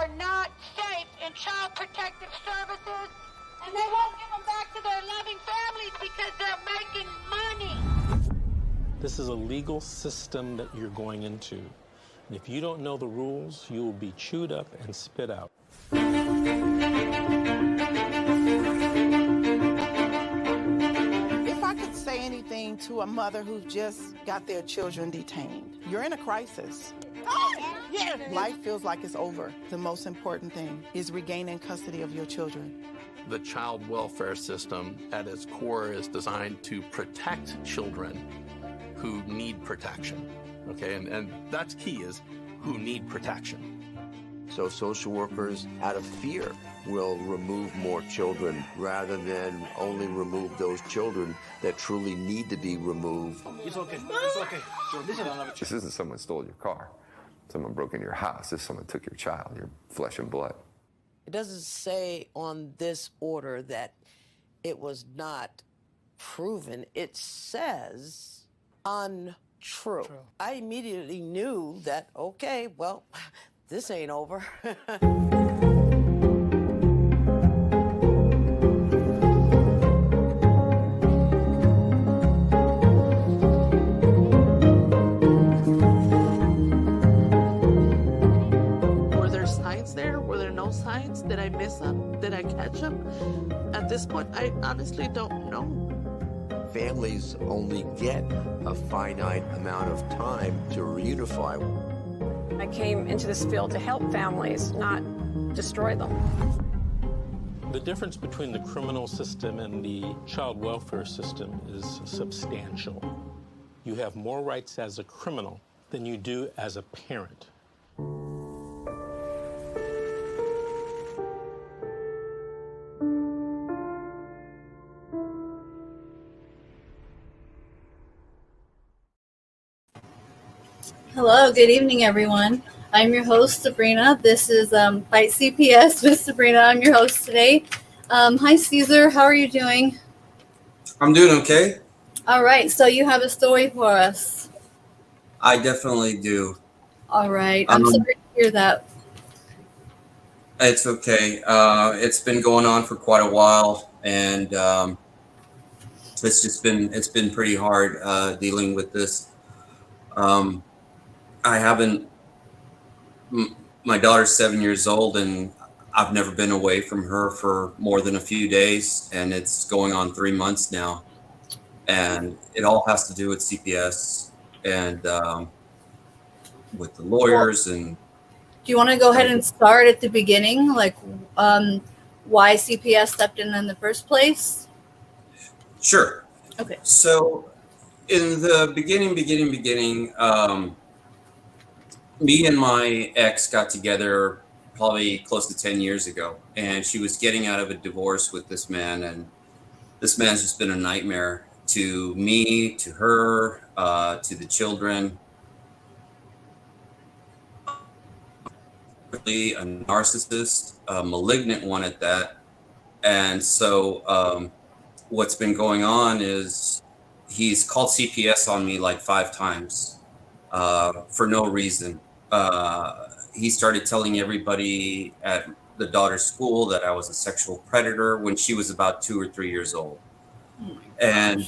are not safe in child protective services, and they won't give them back to their loving families because they're making money. This is a legal system that you're going into. And if you don't know the rules, you will be chewed up and spit out. If I could say anything to a mother who just got their children detained, you're in a crisis. Yeah. Life feels like it's over. The most important thing is regaining custody of your children. The child welfare system at its core is designed to protect children who need protection, okay? And that's key, is who need protection. So social workers, out of fear, will remove more children rather than only remove those children that truly need to be removed. It's okay. It's okay. This isn't someone stole your car. Someone broke into your house. This is someone took your child, your flesh and blood. It doesn't say on this order that it was not proven. It says untrue. True. I immediately knew that, okay, well, this ain't over. Were there signs there? Were there no signs? Did I miss them? Did I catch them? At this point, I honestly don't know. Families only get a finite amount of time to reunify. I came into this field to help families, not destroy them. The difference between the criminal system and the child welfare system is substantial. You have more rights as a criminal than you do as a parent. Hello, good evening, everyone. I'm your host, Sabrina. This is Fight CPS with Sabrina. I'm your host today. Hi, Caesar. How are you doing? I'm doing okay. All right. So you have a story for us. I definitely do. All right. I'm sorry to hear that. It's okay. It's been going on for quite a while, and it's been pretty hard dealing with this. My daughter's 7 years old, and I've never been away from her for more than a few days, and it's going on 3 months now. And it all has to do with CPS and with the lawyers. And Do you want to go ahead and start at the beginning, like why CPS stepped in the first place? Sure. Okay. So in the beginning, me and my ex got together probably close to 10 years ago, and she was getting out of a divorce with this man, and this man's just been a nightmare to me, to her, to the children. Really a narcissist, a malignant one at that. And so what's been going on is he's called CPS on me like 5 times for no reason. He started telling everybody at the daughter's school that I was a sexual predator when she was about 2 or 3 years old. And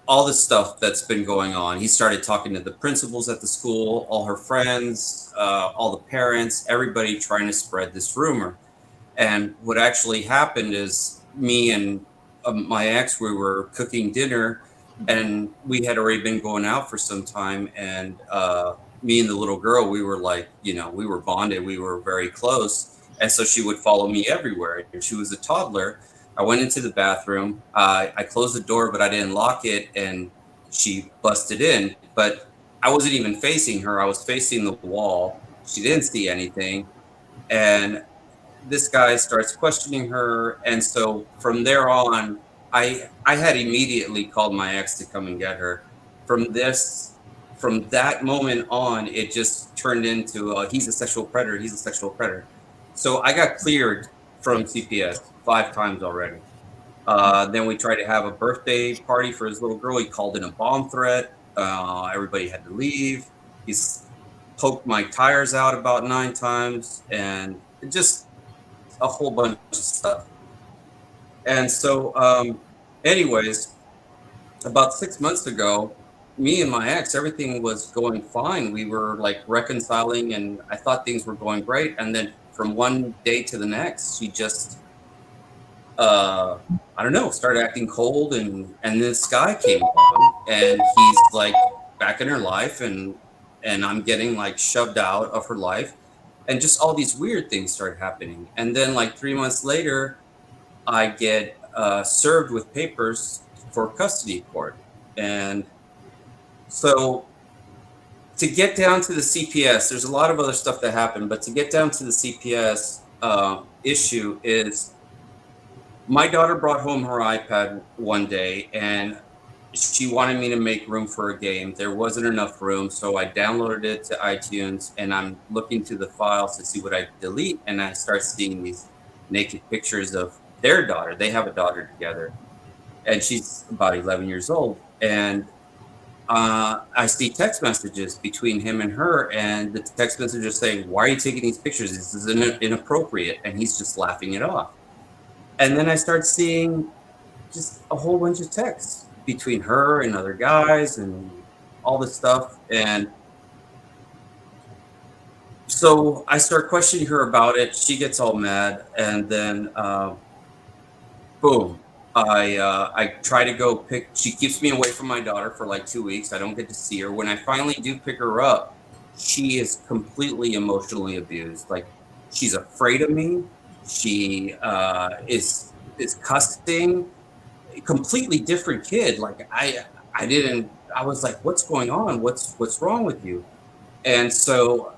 all this stuff that's been going on. He started talking to the principals at the school, all her friends, all the parents, everybody trying to spread this rumor. And what actually happened is me and my ex, we were cooking dinner, and we had already been going out for some time. And me and the little girl, we were like, we were bonded. We were very close. And so she would follow me everywhere. And she was a toddler. I went into the bathroom. I closed the door, but I didn't lock it. And she busted in. But I wasn't even facing her. I was facing the wall. She didn't see anything. And this guy starts questioning her. And so from there on, I had immediately called my ex to come and get her. From that moment on, it just turned into he's a sexual predator. He's a sexual predator. So I got cleared from CPS 5 times already. Then we tried to have a birthday party for his little girl. He called in a bomb threat. Everybody had to leave. poked my tires out about 9 times, and just a whole bunch of stuff. And so, anyways, about 6 months ago, me and my ex, everything was going fine. We were like reconciling, and I thought things were going great. And then from one day to the next, she just, I don't know, started acting cold, and this guy came along, and he's like back in her life, and I'm getting like shoved out of her life, and just all these weird things started happening. And then like 3 months later, I get served with papers for custody court. And so to get down to the CPS, there's a lot of other stuff that happened, but to get down to the CPS issue is my daughter brought home her iPad one day, and she wanted me to make room for a game. There wasn't enough room, so I downloaded it to iTunes, and I'm looking through the files to see what I delete, and I start seeing these naked pictures of their daughter. They have a daughter together, and she's about 11 years old. And I see text messages between him and her, and the text messages saying, "Why are you taking these pictures? This is inappropriate." And he's just laughing it off. And then I start seeing just a whole bunch of texts between her and other guys and all this stuff. And so I start questioning her about it. She gets all mad, and then boom. I try to go pick. She keeps me away from my daughter for like 2 weeks. I don't get to see her. When I finally do pick her up, she is completely emotionally abused. Like, she's afraid of me. She is cussing. A completely different kid. Like, I didn't. I was like, what's going on? What's wrong with you? And so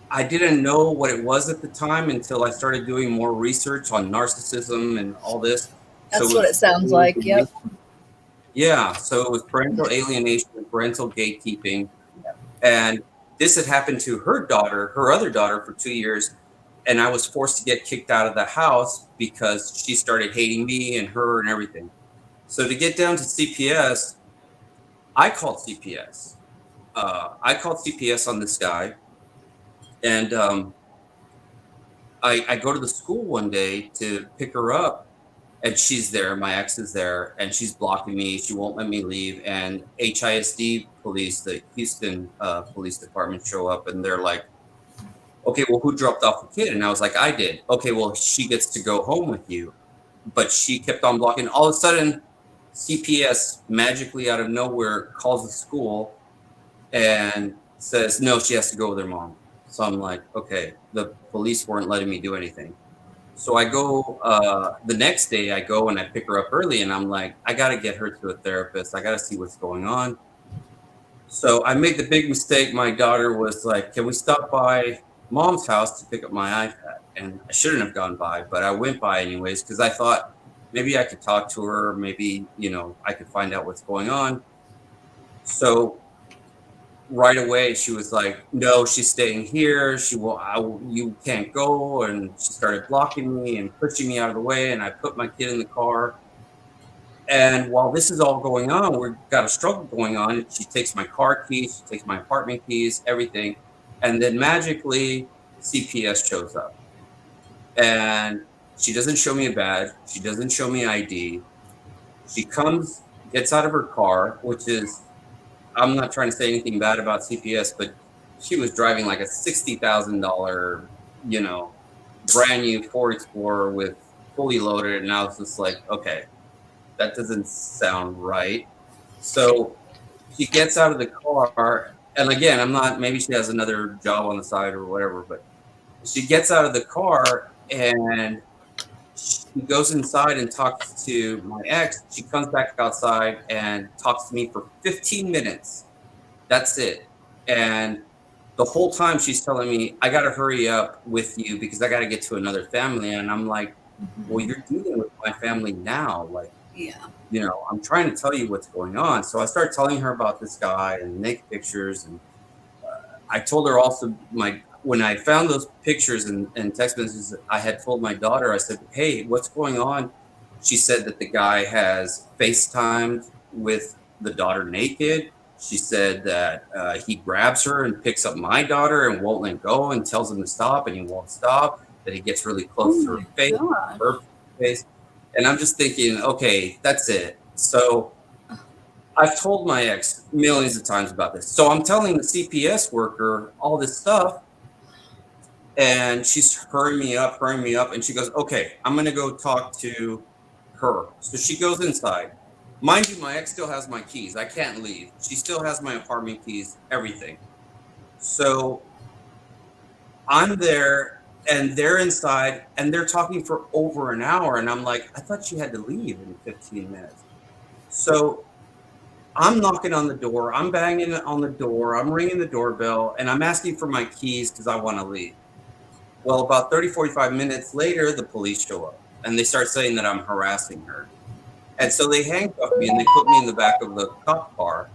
I didn't know what it was at the time until I started doing more research on narcissism and all this. That's what it sounds like. Yep. Yeah. So it was parental alienation, parental gatekeeping. And this had happened to her daughter, her other daughter, for 2 years. And I was forced to get kicked out of the house because she started hating me and her and everything. So to get down to CPS, I called CPS. I called CPS on this guy. And I go to the school one day to pick her up. And she's there, my ex is there, and she's blocking me. She won't let me leave. And HISD police, the Houston Police Department, show up, and they're like, "Okay, well, who dropped off the kid?" And I was like, "I did." "Okay, well, she gets to go home with you." But she kept on blocking. All of a sudden, CPS magically out of nowhere calls the school and says, "No, she has to go with her mom." So I'm like, okay, the police weren't letting me do anything. So I go the next day, I go and I pick her up early, and I'm like, I got to get her to a therapist. I got to see what's going on. So I made the big mistake. My daughter was like, "Can we stop by mom's house to pick up my iPad?" And I shouldn't have gone by, but I went by anyways because I thought maybe I could talk to her. Maybe, I could find out what's going on. So right away she was like, "No, she's staying here. You can't go." And she started blocking me and pushing me out of the way, and I put my kid in the car. And while this is all going on, we've got a struggle going on. She takes my car keys, she takes my apartment keys, everything. And then magically CPS shows up, and she doesn't show me a badge, she doesn't show me ID. She gets out of her car, which is, I'm not trying to say anything bad about CPS, but she was driving like a $60,000, brand new Ford Explorer with fully loaded. And I was just like, okay, that doesn't sound right. So she gets out of the car. And again, maybe she has another job on the side or whatever, but she gets out of the car and she goes inside and talks to my ex. She comes back outside and talks to me for 15 minutes. That's it. And the whole time she's telling me, "I got to hurry up with you because I got to get to another family." And I'm like, "Well, you're dealing with my family now. Like, yeah, I'm trying to tell you what's going on." So I started telling her about this guy and naked pictures. And I told her also when I found those pictures and text messages, I had told my daughter, I said, "Hey, what's going on?" She said that the guy has FaceTimed with the daughter naked. She said that he grabs her and picks up my daughter and won't let go and tells him to stop, and he won't stop. That he gets really close to her face, her face. And I'm just thinking, okay, that's it. So I've told my ex millions of times about this. So I'm telling the CPS worker all this stuff, and she's hurrying me up. And she goes, okay, I'm going to go talk to her. So she goes inside. Mind you, my ex still has my keys. I can't leave. She still has my apartment keys, everything. So I'm there and they're inside and they're talking for over an hour. And I'm like, I thought you had to leave in 15 minutes. So I'm knocking on the door. I'm banging on the door. I'm ringing the doorbell and I'm asking for my keys because I want to leave. Well, about 30, 45 minutes later, the police show up and they start saying that I'm harassing her. And so they handcuff me and they put me in the back of the cop car.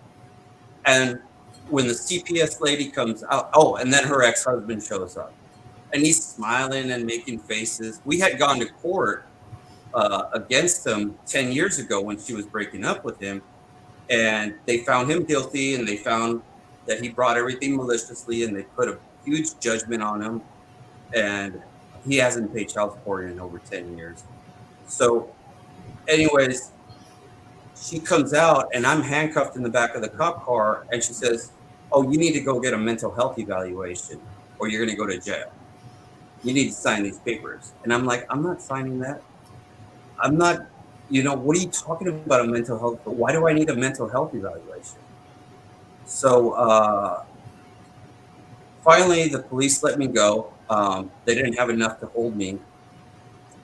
And when the CPS lady comes out, oh, and then her ex-husband shows up. And he's smiling and making faces. We had gone to court against him 10 years ago when she was breaking up with him. And they found him guilty and they found that he brought everything maliciously and they put a huge judgment on him. And he hasn't paid child support in over 10 years. So anyways, she comes out and I'm handcuffed in the back of the cop car and she says, oh, you need to go get a mental health evaluation or you're going to go to jail. You need to sign these papers. And I'm like, I'm not signing that. I'm not, what are you talking about, a mental health? Why do I need a mental health evaluation? So finally, the police let me go. They didn't have enough to hold me.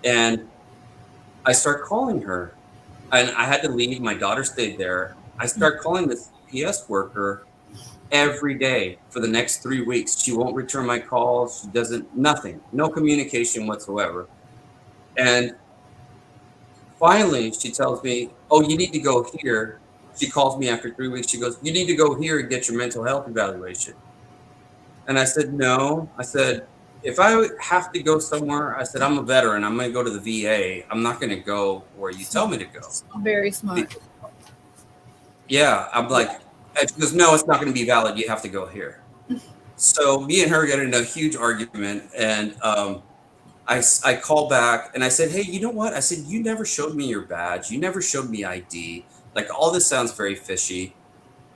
And I start calling her. And I had to leave. My daughter stayed there. I start calling the CPS worker every day for the next 3 weeks. She won't return my calls. She doesn't, nothing, no communication whatsoever. And finally, she tells me, oh, you need to go here. She calls me after 3 weeks. She goes, you need to go here and get your mental health evaluation. And I said, no. I said, if I have to go somewhere, I said, I'm a veteran. I'm going to go to the VA. I'm not going to go where you tell me to go. Very smart. Yeah. I'm like, she goes, no, it's not going to be valid. You have to go here. So me and her got in a huge argument. And I called back and I said, hey, you know what? I said, you never showed me your badge. You never showed me ID. Like, all this sounds very fishy.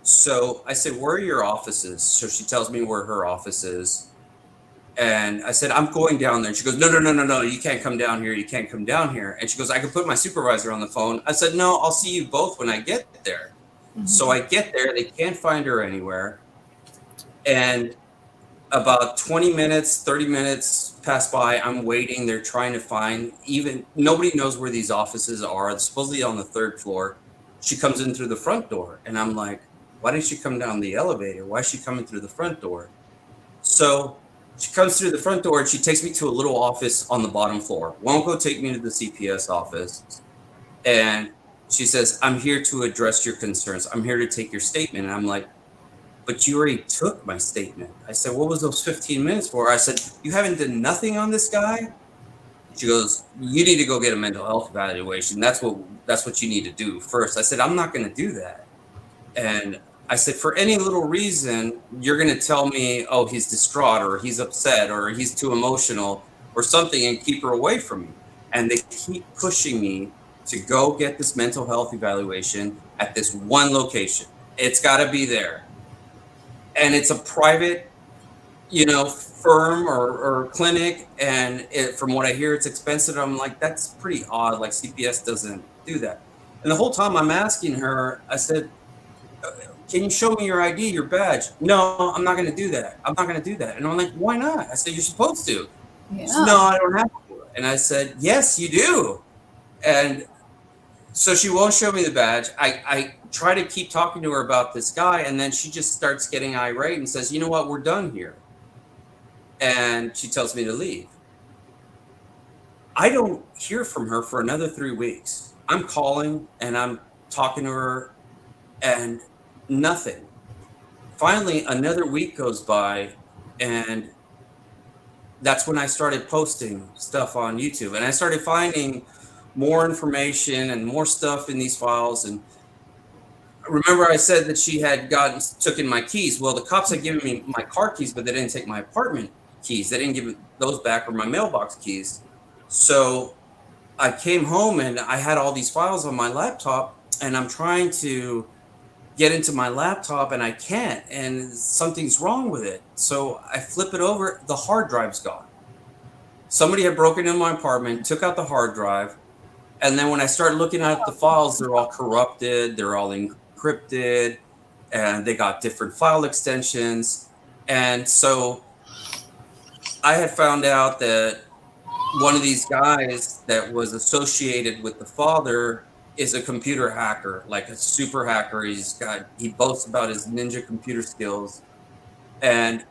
So I said, where are your offices? So she tells me where her office is. And I said, I'm going down there. And she goes, no, you can't come down here. You can't come down here. And she goes, I could put my supervisor on the phone. I said, no, I'll see you both when I get there. Mm-hmm. So I get there. They can't find her anywhere. And about 20 minutes, 30 minutes pass by. I'm waiting. They're trying to find, nobody knows where these offices are. It's supposedly on the 3rd floor. She comes in through the front door. And I'm like, why didn't she come down the elevator? Why is she coming through the front door? So she comes through the front door and she takes me to a little office on the bottom floor. Won't go take me to the CPS office. And she says, I'm here to address your concerns. I'm here to take your statement. And I'm like, but you already took my statement. I said, what was those 15 minutes for? I said, you haven't done nothing on this guy? She goes, you need to go get a mental health evaluation. That's what you need to do first. I said, I'm not going to do that. And I said, for any little reason, you're going to tell me, oh, he's distraught or he's upset or he's too emotional or something and keep her away from me. And they keep pushing me to go get this mental health evaluation at this one location. It's got to be there. And it's a private, firm or clinic. And from what I hear, it's expensive. I'm like, that's pretty odd. Like, CPS doesn't do that. And the whole time I'm asking her, I said, can you show me your ID, your badge? No, I'm not going to do that. I'm not going to do that. And I'm like, why not? I said, you're supposed to. Yeah. Said, no, I don't have to. And I said, yes, you do. And so she won't show me the badge. I try to keep talking to her about this guy. And then she just starts getting irate and says, you know what? We're done here. And she tells me to leave. I don't hear from her for another 3 weeks. I'm calling and I'm talking to her and nothing. Finally, another week goes by, and that's when I started posting stuff on YouTube. And I started finding more information and more stuff in these files. And remember I said that she had took in my keys. Well, the cops had given me my car keys, but they didn't take my apartment keys. They didn't give those back, or my mailbox keys. So I came home and I had all these files on my laptop, and I'm trying to get into my laptop and I can't, and something's wrong with it. So I flip it over, the hard drive's gone. Somebody had broken into my apartment, took out the hard drive. And then when I started looking at the files, they're all corrupted, they're all encrypted, and they got different file extensions. And so I had found out that one of these guys that was associated with the father is a computer hacker, like a super hacker. He boasts about his ninja computer skills. And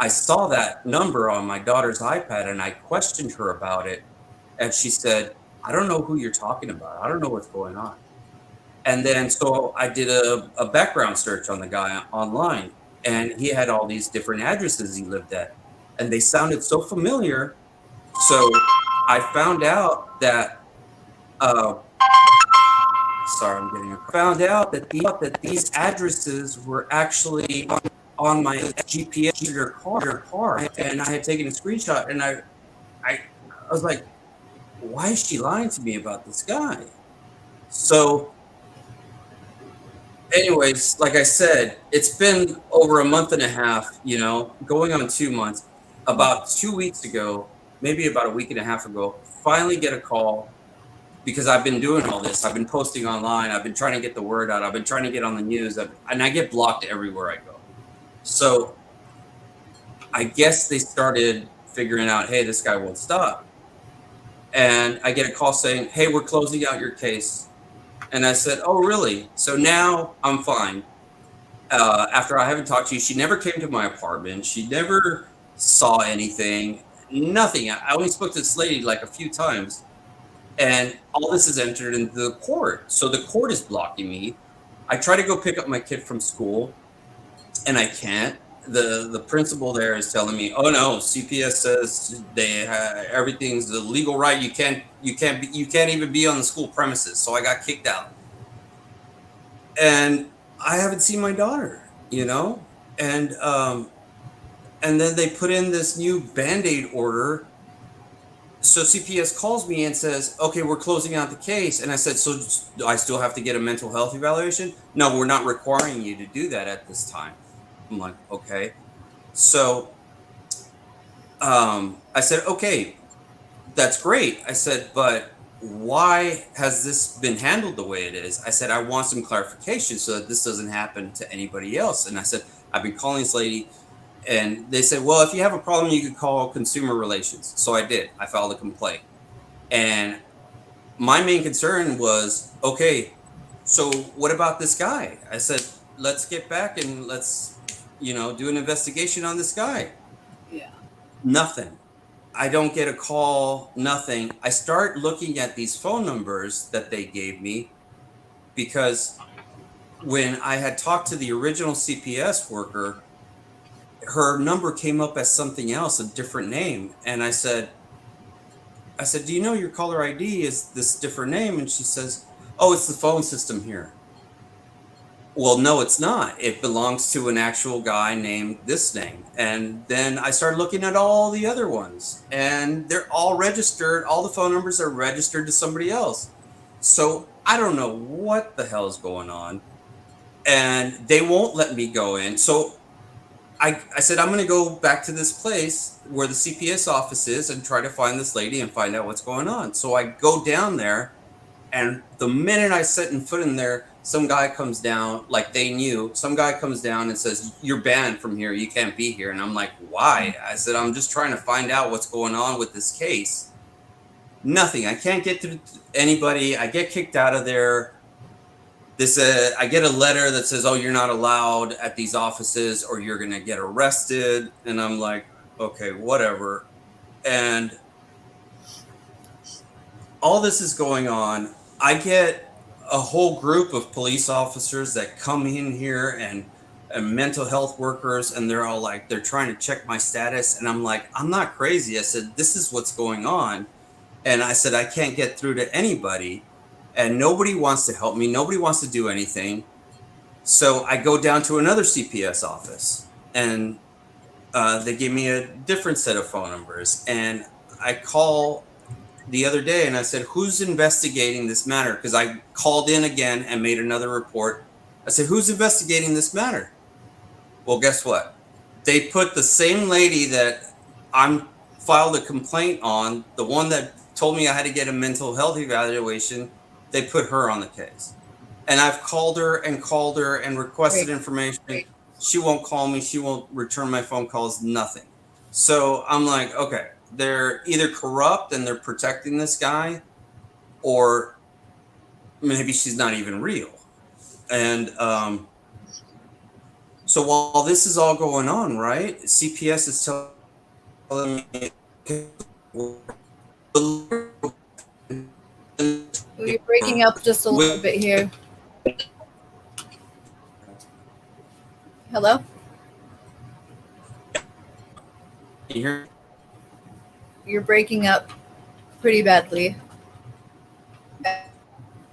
I saw that number on my daughter's iPad and I questioned her about it. And she said, I don't know who you're talking about. I don't know what's going on. And then so I did a background search on the guy online, and he had all these different addresses he lived at, and they sounded so familiar. So I found out that found out that these addresses were actually on my GPS car, and I had taken a screenshot, and I was like, why is she lying to me about this guy? So anyways, like I said, it's been over a month and a half, going on 2 months. About 2 weeks ago, maybe about a week and a half ago, finally get a call, because I've been doing all this. I've been posting online. I've been trying to get the word out. I've been trying to get on the news, and I get blocked everywhere I go. So I guess they started figuring out, hey, this guy won't stop. And I get a call saying, hey, we're closing out your case. And I said, oh, really? So now I'm fine. After I haven't talked to you, she never came to my apartment. She never saw anything, nothing. I only spoke to this lady like a few times. And all this is entered into the court. So the court is blocking me. I try to go pick up my kid from school, and I can't. The principal there is telling me, oh no, CPS says everything's the legal right. You can't even be on the school premises. So I got kicked out. And I haven't seen my daughter, and then they put in this new Band-Aid order. So CPS calls me and says, okay, we're closing out the case. And I said, so do I still have to get a mental health evaluation? No, we're not requiring you to do that at this time. I'm like, okay. So I said, okay, that's great. I said, but why has this been handled the way it is? I said, I want some clarification so that this doesn't happen to anybody else. And I said, I've been calling this lady, and they said, well, if you have a problem, you could call Consumer Relations. So I did. I filed a complaint. And my main concern was, okay, so what about this guy? I said, let's get back and let's, do an investigation on this guy. Yeah. Nothing. I don't get a call, nothing. I start looking at these phone numbers that they gave me, because when I had talked to the original CPS worker, her number came up as something else, a different name. And I said, do you know your caller ID is this different name? And she says, oh, it's the phone system here. Well, no, it's not. It belongs to an actual guy named this name. And then I started looking at all the other ones, and they're all registered. All the phone numbers are registered to somebody else. So I don't know what the hell is going on. And they won't let me go in. So I said, I'm going to go back to this place where the CPS office is and try to find this lady and find out what's going on. So I go down there, and the minute I set foot in there, some guy comes down, like they knew. Some guy comes down and says, you're banned from here. You can't be here. And I'm like, why? I said, I'm just trying to find out what's going on with this case. Nothing. I can't get to anybody. I get kicked out of there. I get a letter that says, oh, you're not allowed at these offices or you're going to get arrested. And I'm like, okay, whatever. And all this is going on. I get a whole group of police officers that come in here and mental health workers, and they're all like, they're trying to check my status. And I'm like, I'm not crazy. I said, this is what's going on. And I said, I can't get through to anybody, and nobody wants to help me. Nobody wants to do anything. So I go down to another CPS office, and they give me a different set of phone numbers. And I call the other day and I said, who's investigating this matter? Because I called in again and made another report. I said, who's investigating this matter? Well, guess what? They put the same lady that I'm filed a complaint on, the one that told me I had to get a mental health evaluation, they put her on the case. And I've called her and requested information. She won't call me. She won't return my phone calls, nothing. So I'm like, okay, they're either corrupt and they're protecting this guy, or maybe she's not even real. And so while this is all going on, right, CPS is telling me, You're breaking up just a little bit here. Hello? you hear? You're breaking up pretty badly.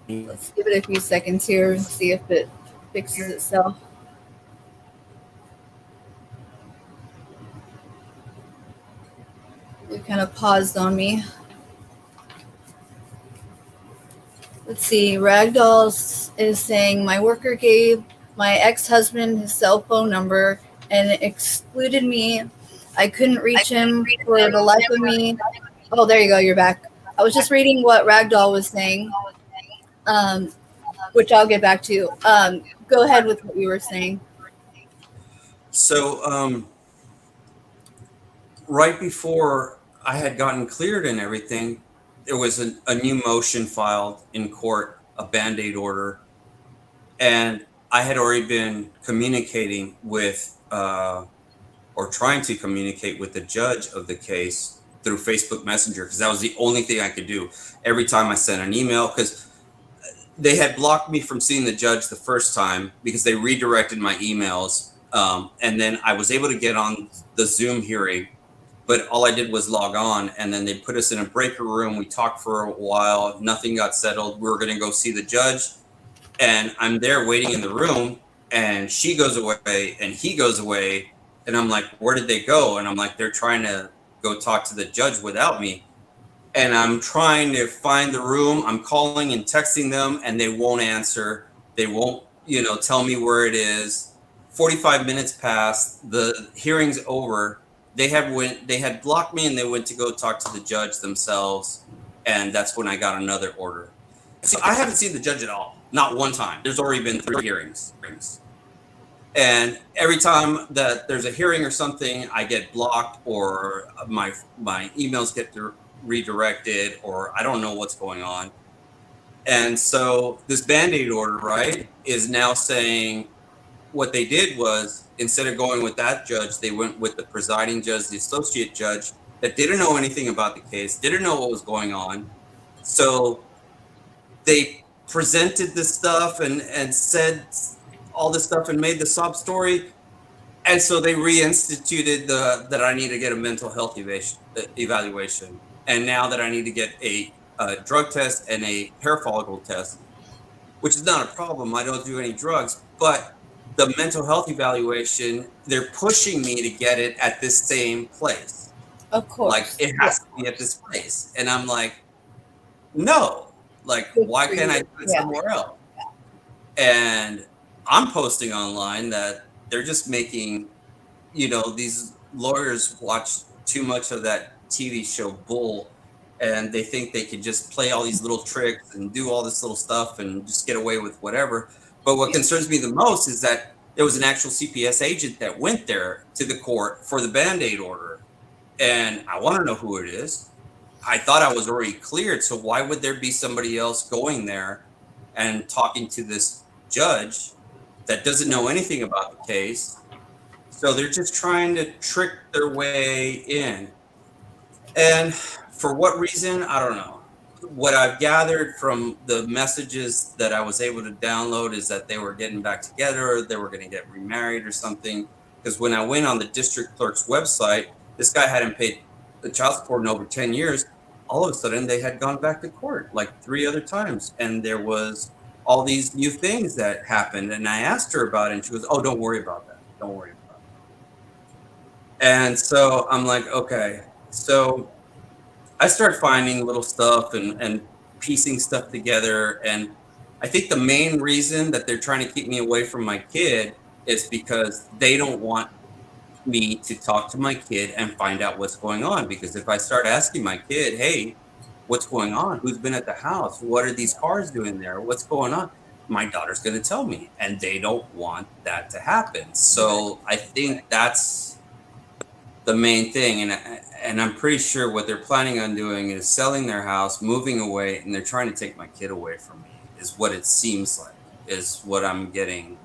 Let's give it a few seconds here and see if it fixes itself. It kind of paused on me. Let's see. Ragdoll is saying my worker gave my ex-husband his cell phone number and excluded me. I couldn't reach him for the life of me. Oh, there you go. You're back. I was just reading what Ragdoll was saying, which I'll get back to. Go ahead with what you were saying. So right before I had gotten cleared and everything, there was a new motion filed in court, a Band-Aid order. And I had already been communicating with, or trying to communicate with the judge of the case through Facebook Messenger, because that was the only thing I could do. Every time I sent an email, because they had blocked me from seeing the judge the first time because they redirected my emails. And then I was able to get on the Zoom hearing, but all I did was log on, and then they put us in a breaker room. We talked for a while. Nothing got settled. We were going to go see the judge, and I'm there waiting in the room, and she goes away and he goes away. And I'm like, where did they go? And I'm like, they're trying to go talk to the judge without me. And I'm trying to find the room. I'm calling and texting them, and they won't answer. They won't, tell me where it is. 45 minutes passed. The hearing's over. They had blocked me, and they went to go talk to the judge themselves. And that's when I got another order. So I haven't seen the judge at all. Not one time. There's already been 3 hearings. And every time that there's a hearing or something, I get blocked, or my emails get redirected, or I don't know what's going on. And so this Band-Aid order, right, is now saying what they did was, instead of going with that judge, they went with the presiding judge, the associate judge, that didn't know anything about the case, didn't know what was going on. So they presented this stuff and said all this stuff and made the sob story. And so they reinstituted that I need to get a mental health evaluation. And now that I need to get a drug test and a hair follicle test, which is not a problem. I don't do any drugs, but the mental health evaluation, they're pushing me to get it at this same place. Of course. Like, it has to be at this place. And I'm like, no, like, why can't I do it somewhere else? And I'm posting online that they're just making, these lawyers watch too much of that TV show Bull, and they think they can just play all these little tricks and do all this little stuff and just get away with whatever. But what concerns me the most is that there was an actual CPS agent that went there to the court for the Band-Aid order. And I want to know who it is. I thought I was already cleared. So why would there be somebody else going there and talking to this judge that doesn't know anything about the case? So they're just trying to trick their way in. And for what reason? I don't know. What I've gathered from the messages that I was able to download is that they were getting back together, or they were going to get remarried or something. Because when I went on the district clerk's website, this guy hadn't paid the child support in over 10 years. All of a sudden, they had gone back to court like 3 other times. And there was all these new things that happened. And I asked her about it, and she goes, oh, don't worry about that. Don't worry about it. And so I'm like, okay. So I started finding little stuff and piecing stuff together. And I think the main reason that they're trying to keep me away from my kid is because they don't want me to talk to my kid and find out what's going on. Because if I start asking my kid, hey, what's going on? Who's been at the house? What are these cars doing there? What's going on? My daughter's going to tell me, and they don't want that to happen. So I think that's the main thing. And I'm pretty sure what they're planning on doing is selling their house, moving away, and they're trying to take my kid away from me, is what it seems like, is what I'm getting,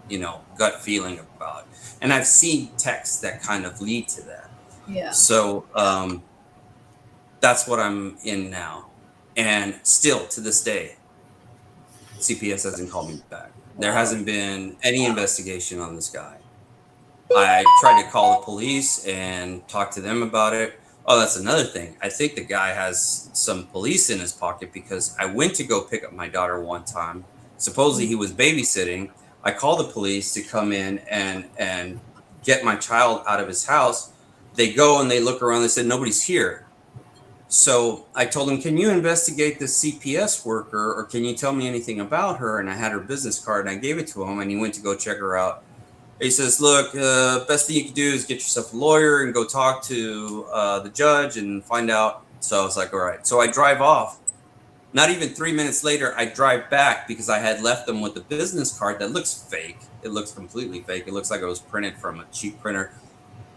gut feeling about. And I've seen texts that kind of lead to that. Yeah. So that's what I'm in now. And still to this day, CPS hasn't called me back. There hasn't been any investigation on this guy. I tried to call the police and talk to them about it. Oh, that's another thing. I think the guy has some police in his pocket, because I went to go pick up my daughter one time. Supposedly he was babysitting. I called the police to come in and get my child out of his house. They go and they look around. They said, nobody's here. So I told him, can you investigate the CPS worker, or can you tell me anything about her? And I had her business card, and I gave it to him, and he went to go check her out. He says, look, best thing you can do is get yourself a lawyer and go talk to the judge and find out. So I was like, all right. So I drive off. Not even 3 minutes later, I drive back, because I had left them with the business card that looks fake. It looks completely fake. It looks like it was printed from a cheap printer.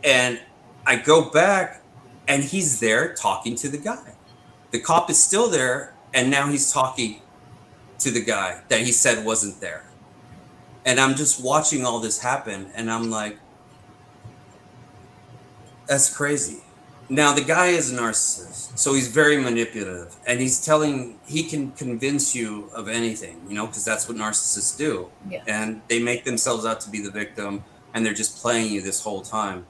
And I go back, and he's there talking to the guy. The cop is still there, and now he's talking to the guy that he said wasn't there. And I'm just watching all this happen, and I'm like, that's crazy. Now, the guy is a narcissist, so he's very manipulative, and he can convince you of anything, because that's what narcissists do. Yeah. And they make themselves out to be the victim, and they're just playing you this whole time.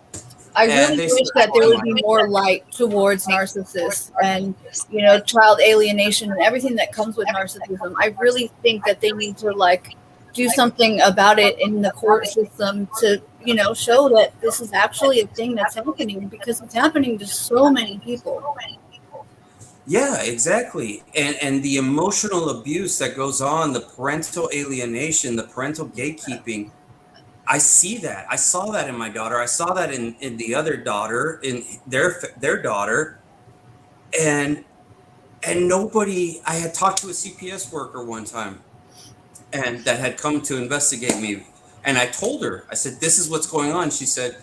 I really wish that there would be more light towards narcissists and, child alienation and everything that comes with narcissism. I really think that they need to do something about it in the court system to, show that this is actually a thing that's happening, because it's happening to so many people. Yeah, exactly. And the emotional abuse that goes on, the parental alienation, the parental gatekeeping, I see that. I saw that in my daughter. I saw that in the other daughter, in their daughter. And nobody, I had talked to a CPS worker one time, and that had come to investigate me. And I told her, I said, this is what's going on. She said,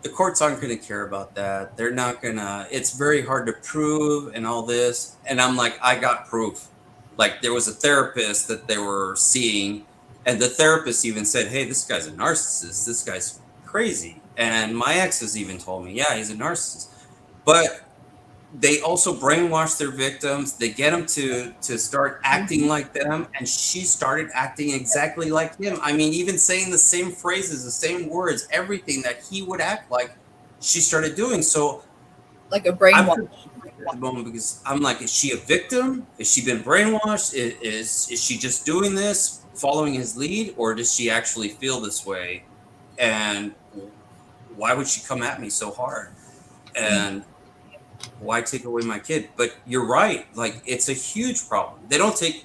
the courts aren't going to care about that. They're not going to, it's very hard to prove and all this. And I'm like, I got proof. Like, there was a therapist that they were seeing, and the therapist even said, hey, this guy's a narcissist. This guy's crazy. And my ex has even told me, yeah, he's a narcissist. But they also brainwash their victims. They get them to start acting like them. And she started acting exactly like him. I mean, even saying the same phrases, the same words, everything that he would act like, she started doing. So, like a brainwash. At the moment, because I'm like, is she a victim? Has she been brainwashed? Is she just doing this, following his lead, or does she actually feel this way? And why would she come at me so hard? And why take away my kid? But you're right. Like, it's a huge problem. They don't take,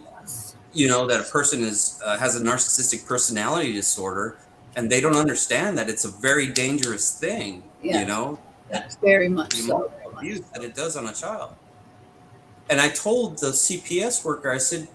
that a person has a narcissistic personality disorder, and they don't understand that it's a very dangerous thing. That's very much so. Abuse that it does on a child. And I told the CPS worker, I said,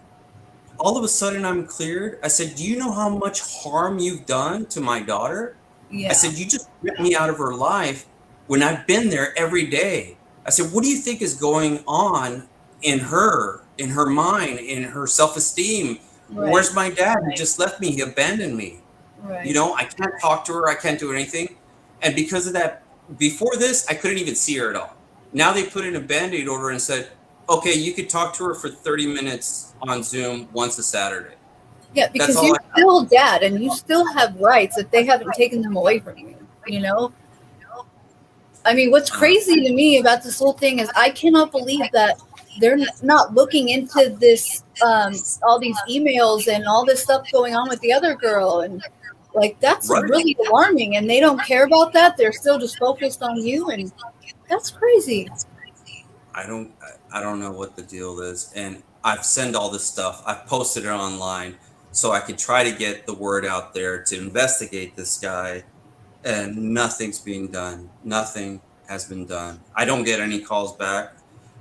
all of a sudden I'm cleared. I said, do you know how much harm you've done to my daughter? Yeah. I said, you just ripped me out of her life when I've been there every day. I said, what do you think is going on in her mind, in her self-esteem? Right. Where's my dad? He just left me. He abandoned me. Right. I can't talk to her. I can't do anything. And because of that, before this, I couldn't even see her at all. Now they put in a Band-Aid order and said, okay, you could talk to her for 30 minutes on Zoom once a Saturday. Yeah, because you're still dad, and you still have rights if they haven't taken them away from you, I mean, what's crazy to me about this whole thing is I cannot believe that they're not looking into this, all these emails and all this stuff going on with the other girl. And like, that's Right. really alarming. And they don't care about that. They're still just focused on you. And that's crazy. I don't know what the deal is. And I've sent all this stuff. I've posted it online so I could try to get the word out there to investigate this guy, and nothing's being done. Nothing has been done. I don't get any calls back.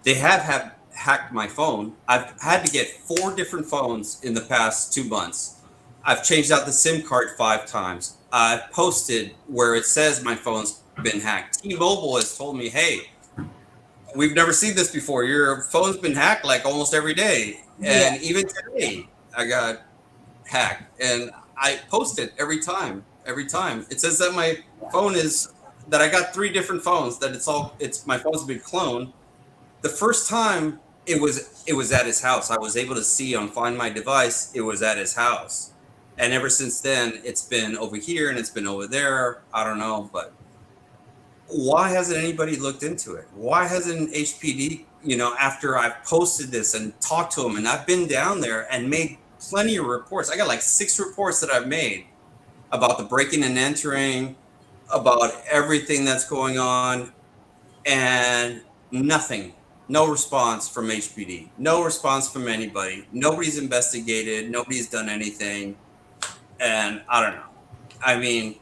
They have hacked my phone. I've had to get 4 different phones in the past 2 months. I've changed out the SIM card 5 times. I've posted where it says my phone's been hacked. T-Mobile has told me, hey, we've never seen this before. Your phone's been hacked like almost every day. And even today, I got hacked. And I post it every time. It says that my phone that I got 3 different phones, that my phone's been cloned. The first time it was at his house. I was able to see on Find My Device, it was at his house. And ever since then, it's been over here and it's been over there. I don't know, but why hasn't anybody looked into it? Why hasn't HPD, after I've posted this and talked to them, and I've been down there and made plenty of reports. I got like 6 reports that I've made about the breaking and entering, about everything that's going on, and nothing. No response from HPD. No response from anybody. Nobody's investigated. Nobody's done anything. And I don't know. I mean,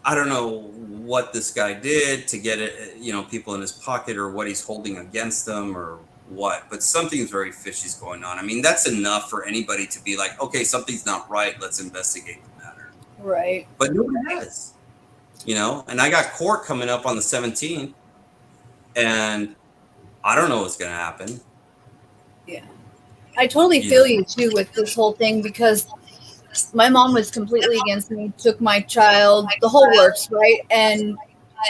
I don't know what this guy did to get it, people in his pocket, or what he's holding against them, or what, but something's very fishy is going on. I mean, that's enough for anybody to be like, okay, something's not right. Let's investigate the matter. Right. But nobody has, and I got court coming up on the 17th, and I don't know what's going to happen. Yeah. I totally feel you too with this whole thing, because my mom was completely against me, took my child, the whole works, right? And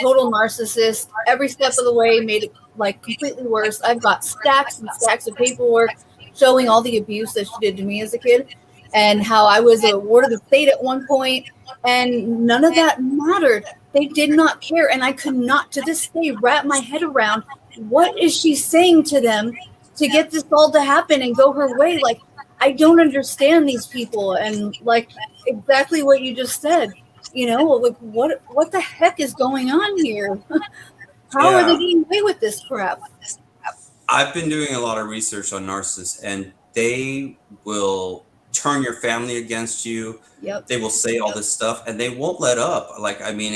total narcissist, every step of the way, made it like completely worse. I've got stacks and stacks of paperwork showing all the abuse that she did to me as a kid, and how I was a ward of the state at one point, and none of that mattered. They did not care, and I could not to this day wrap my head around what is she saying to them to get this all to happen and go her way. Like, I don't understand these people. And like exactly what you just said, like what the heck is going on here? How are they getting away with this crap? I've been doing a lot of research on narcissists, and they will turn your family against you. Yep. They will say all this stuff, and they won't let up. Like, I mean,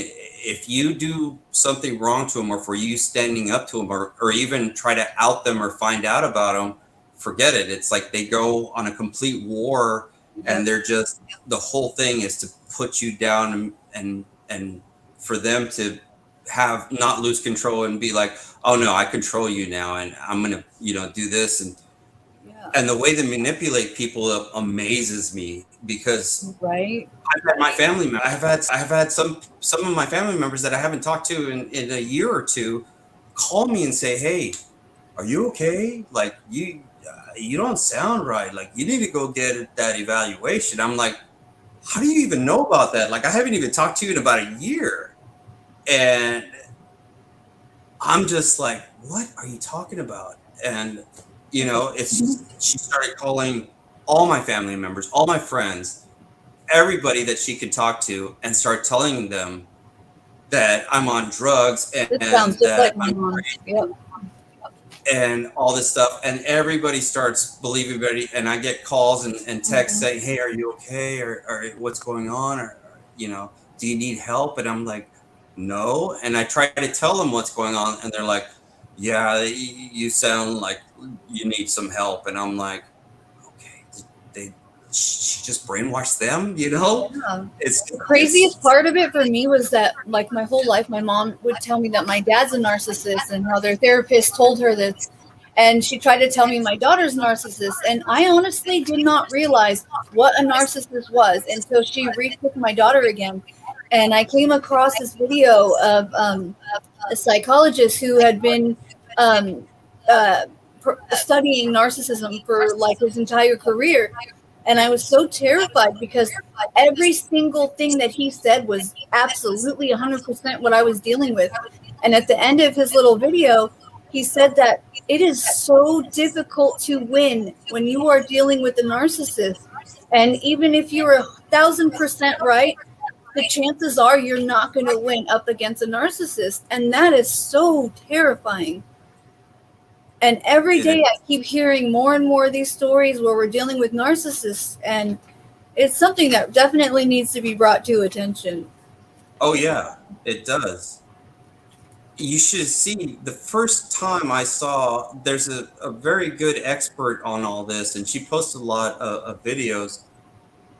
if you do something wrong to them, or for you standing up to them, or even try to out them or find out about them, forget it. It's like they go on a complete war, and they're just, the whole thing is to put you down, and for them to not lose control and be like, oh no, I control you now, and I'm gonna do this. And the way they manipulate people amazes me, because right, I've had my family members, I have had some of my family members that I haven't talked to in a year or two call me and say, hey, are you okay? Like, you don't sound right. Like, you need to go get that evaluation. I'm like, how do you even know about that? Like, I haven't even talked to you in about a year. And I'm just like, what are you talking about? And, she started calling all my family members, all my friends, everybody that she could talk to, and start telling them that I'm on drugs and sounds just like my mom. Yep. And all this stuff, and everybody starts believing everybody, and I get calls and texts saying, hey, are you okay, or what's going on, or do you need help? And I'm like, no. And I try to tell them what's going on, and they're like, yeah, you sound like you need some help. And I'm like, okay, she just brainwashed them, Yeah. It's the craziest part of it for me was that, like, my whole life, my mom would tell me that my dad's a narcissist and how their therapist told her this. And she tried to tell me my daughter's a narcissist. And I honestly did not realize what a narcissist was until she retook my daughter again. And I came across this video of a psychologist who had been studying narcissism for like his entire career. And I was so terrified because every single thing that he said was absolutely 100% what I was dealing with. And at the end of his little video, he said that it is so difficult to win when you are dealing with a narcissist. And even if you're 1,000% right, the chances are you're not going to win up against a narcissist. And that is so terrifying. And every day I keep hearing more and more of these stories where we're dealing with narcissists. And it's something that definitely needs to be brought to attention. Oh, yeah, it does. You should see the first time I saw, there's a very good expert on all this, and she posted a lot of videos.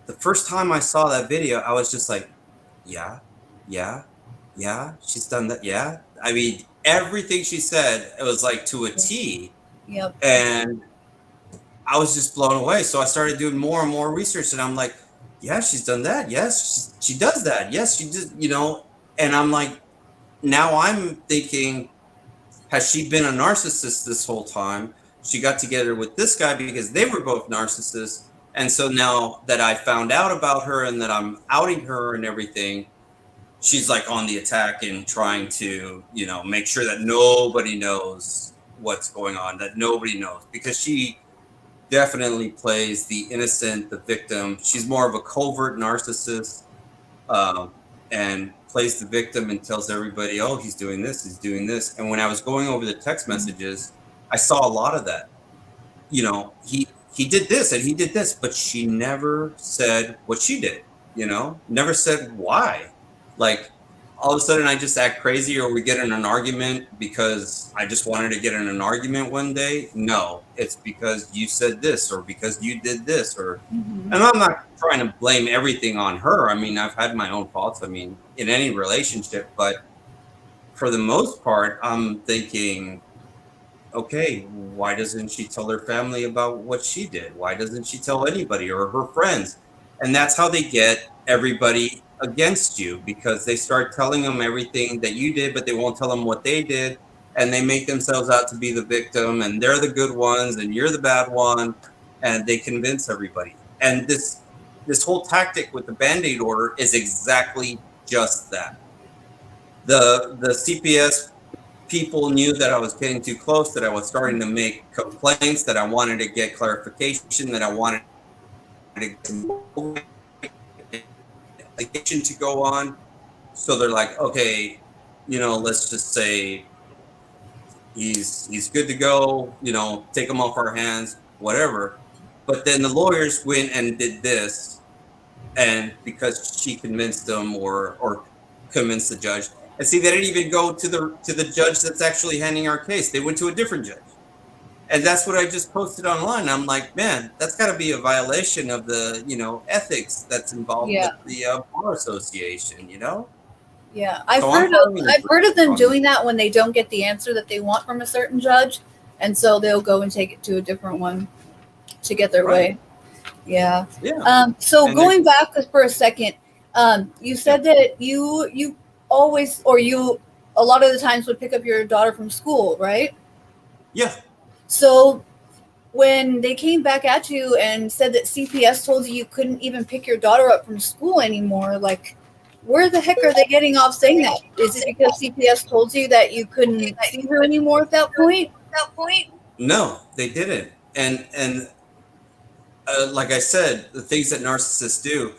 The first time I saw that video, I was just like, yeah, she's done that. Yeah. I mean, everything she said, it was like to a T. Yep. And I was just blown away. So I started doing more and more research, and I'm like, yeah, she's done that. Yes, she does that. Yes, she did, and I'm like, now I'm thinking, has she been a narcissist this whole time? She got together with this guy because they were both narcissists. And so now that I found out about her and that I'm outing her and everything, she's like on the attack and trying to, make sure that nobody knows what's going on, that nobody knows, because she definitely plays the innocent, the victim. She's more of a covert narcissist, and plays the victim and tells everybody, oh, he's doing this, he's doing this. And when I was going over the text messages, I saw a lot of that. He did this and he did this, but she never said what she did, never said why. Like, all of a sudden I just act crazy, or we get in an argument because I just wanted to get in an argument one day. No, it's because you said this, or because you did this, or, and I'm not trying to blame everything on her. I mean, I've had my own faults. I mean, in any relationship, but for the most part, I'm thinking, okay, why doesn't she tell her family about what she did? Why doesn't she tell anybody or her friends? And that's how they get everybody against you, because they start telling them everything that you did, but they won't tell them what they did. And they make themselves out to be the victim, and they're the good ones and you're the bad one. And they convince everybody. And this whole tactic with the Band-Aid order is exactly just that. The CPS people knew that I was getting too close, that I was starting to make complaints, that I wanted to get clarification, that I wanted to get to go on. So they're like, okay, let's just say he's good to go, take him off our hands, whatever. But then the lawyers went and did this, and because she convinced them or convinced the judge. And see, they didn't even go to the judge that's actually handling our case. They went to a different judge. And that's what I just posted online. I'm like, man, that's got to be a violation of the, ethics that's involved with the Bar Association, Yeah, I've heard of them doing that when they don't get the answer that they want from a certain judge, and so they'll go and take it to a different one to get their way. Yeah. So and going back for a second, you said that you always, or you a lot of the times would pick up your daughter from school, right? Yeah. So when they came back at you and said that CPS told you couldn't even pick your daughter up from school anymore, like, where the heck are they getting off saying that? Is it because CPS told you that you couldn't see her anymore at that point? No, they didn't. And like I said, the things that narcissists do,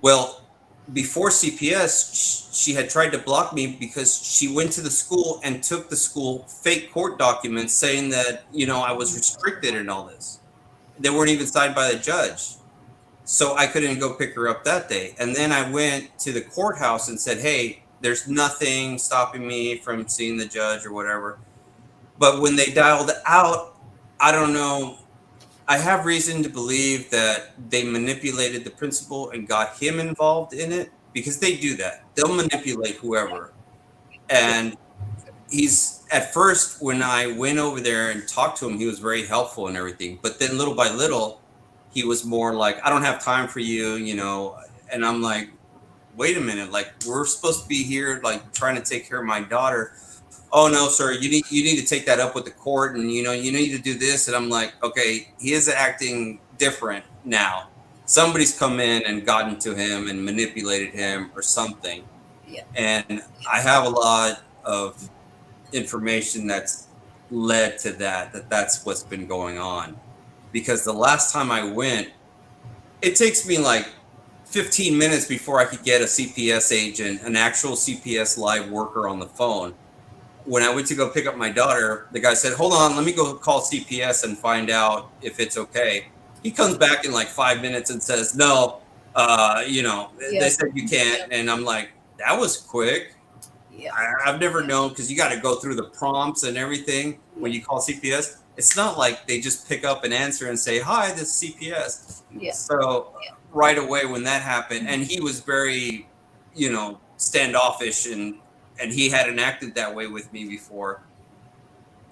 well, before CPS, she had tried to block me because she went to the school and took the school fake court documents saying that, I was restricted and all this. They weren't even signed by the judge. So I couldn't go pick her up that day. And then I went to the courthouse and said, hey, there's nothing stopping me from seeing the judge or whatever. But when they dialed out, I don't know. I have reason to believe that they manipulated the principal and got him involved in it, because they do that. They'll manipulate whoever. And he's, at first, when I went over there and talked to him, he was very helpful and everything. But then little by little, he was more like, I don't have time for you, and I'm like, wait a minute, like, we're supposed to be here, like, trying to take care of my daughter. Oh no, sir, you need to take that up with the court, and you need to do this. And I'm like, okay, he is acting different now. Somebody's come in and gotten to him and manipulated him or something. Yeah. And I have a lot of information that's, led to that's what's been going on. Because the last time I went, it takes me like 15 minutes before I could get a CPS agent, an actual CPS live worker on the phone. When I went to go pick up my daughter, the guy said, hold on, let me go call CPS and find out if it's okay. He comes back in like 5 minutes and says, no, they said you can't. And I'm like, that was quick. Yeah. I've never known, because you got to go through the prompts and everything when you call CPS. It's not like they just pick up an answer and say, hi, this is CPS. Yeah. So right away when that happened, and he was very, standoffish, and he hadn't acted that way with me before.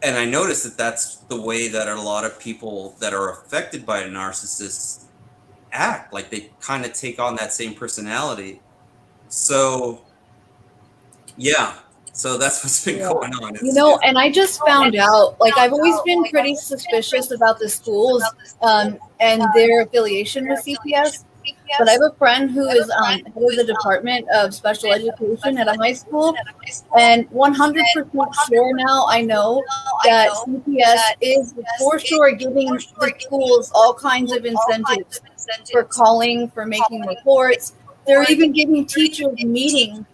And I noticed that that's the way that a lot of people that are affected by a narcissist act. Like they kind of take on that same personality. So, yeah. So that's what's been going on. And I just found out, like, I've always been pretty suspicious about the schools and their affiliation with CPS. But I have a friend who is head of the Department of Special Education at a high school, and 100% sure now I know that CPS is for sure giving the schools all kinds of incentives for calling, for making reports. They're even giving teachers meetings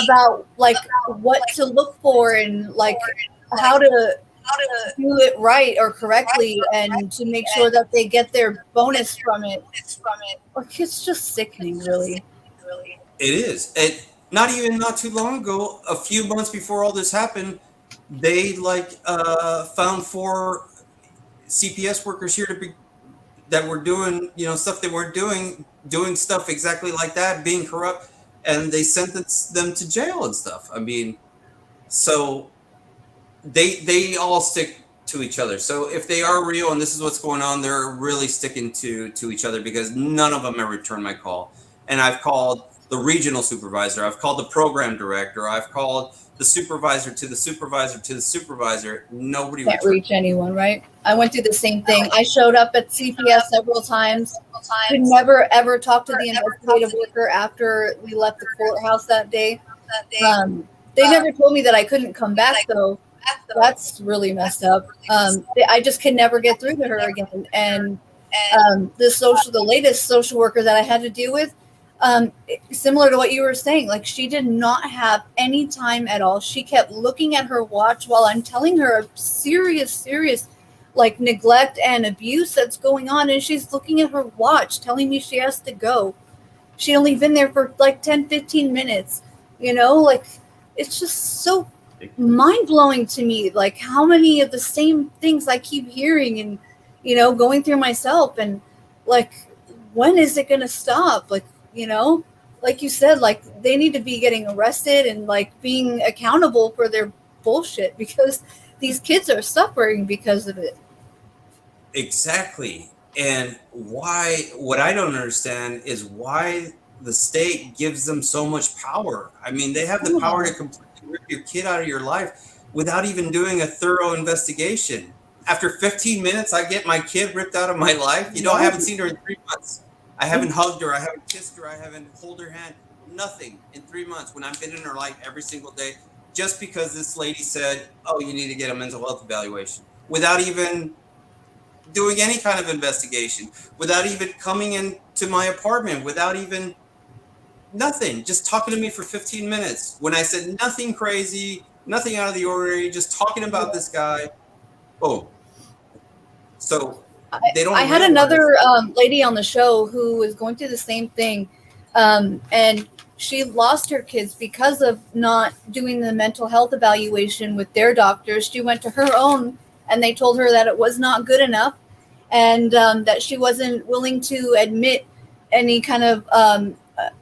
about like what to look for and like how to do it right or correctly, and to make sure that they get their bonus from it. Like, it's just sickening, really. It is. And not too long ago, a few months before all this happened, they found 4 CPS workers here that were doing stuff they weren't doing stuff exactly like that, being corrupt, and they sentenced them to jail and stuff. I mean, so they all stick to each other. So if they are real and this is what's going on, they're really sticking to each other, because none of them ever returned my call. And I've called the regional supervisor, I've called the program director, I've called the supervisor to the supervisor to the supervisor. Nobody can't reach anyone, right? I went through the same thing. I showed up at CPS several times. Could never ever talk to the investigative worker after we left the courthouse that day. They never told me that I couldn't come back, though. That's really messed up. I just could never get through to her again. And the latest social worker that I had to deal with, similar to what you were saying, like, she did not have any time at all. She kept looking at her watch while I'm telling her a serious like neglect and abuse that's going on, and she's looking at her watch telling me she has to go. She only been there for like 10-15 minutes, like, it's just so mind-blowing to me, like how many of the same things I keep hearing and going through myself, and like, when is it gonna stop? Like, like you said, like, they need to be getting arrested and like being accountable for their bullshit, because these kids are suffering because of it. Exactly. And what I don't understand is why the state gives them so much power. I mean, they have the power to completely rip your kid out of your life without even doing a thorough investigation. After 15 minutes, I get my kid ripped out of my life. I haven't seen her in 3 months. I haven't hugged her. I haven't kissed her. I haven't held her hand. Nothing in 3 months, when I've been in her life every single day, just because this lady said, oh, you need to get a mental health evaluation, without even doing any kind of investigation, without even coming into my apartment, without even nothing, just talking to me for 15 minutes. When I said nothing crazy, nothing out of the ordinary, just talking about this guy. Boom. So they don't. I had another lady on the show who was going through the same thing, and she lost her kids because of not doing the mental health evaluation with their doctors. She went to her own, and they told her that it was not good enough, and that she wasn't willing to admit any kind of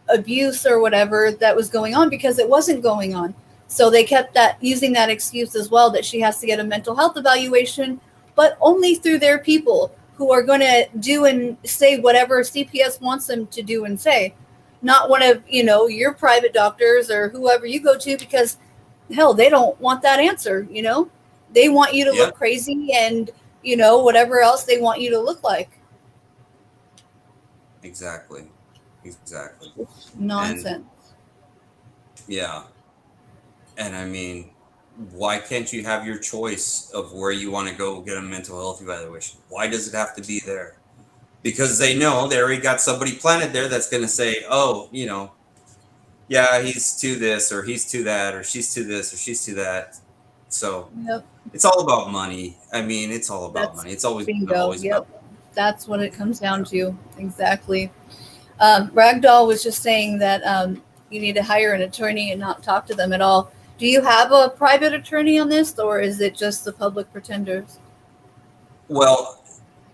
abuse or whatever that was going on, because it wasn't going on. So they kept using that excuse as well, that she has to get a mental health evaluation, but only through their people who are going to do and say whatever CPS wants them to do and say, not one of your private doctors or whoever you go to, because hell, they don't want that answer. They want you to look crazy and whatever else they want you to look like. Exactly. Nonsense. And I mean, why can't you have your choice of where you want to go get a mental health evaluation? Why does it have to be there? Because they know they already got somebody planted there that's going to say, oh, yeah, he's to this or he's to that or she's to this or she's to that. So Yep. it's all about money. I mean, it's all about money. It's always bingo. Yep. about. That's what it comes down to. Exactly. Ragdoll was just saying that you need to hire an attorney and not talk to them at all. Do you have a private attorney on this, or is it just the public pretenders? Well,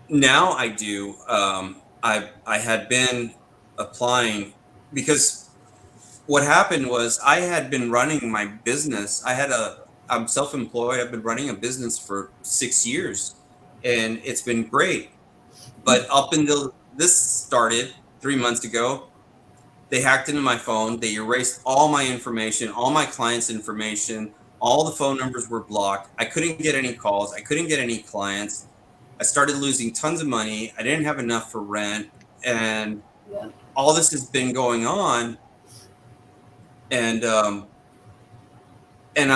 now I do. I had been applying because what happened was I had been running my business. I'm self-employed. I've been running a business for 6 years, and it's been great. But up until this started 3 months ago, they hacked into my phone. They erased all my information, all my clients' information. All the phone numbers were blocked. I couldn't get any calls. I couldn't get any clients. I started losing tons of money. I didn't have enough for rent. And all this has been going on. And I'm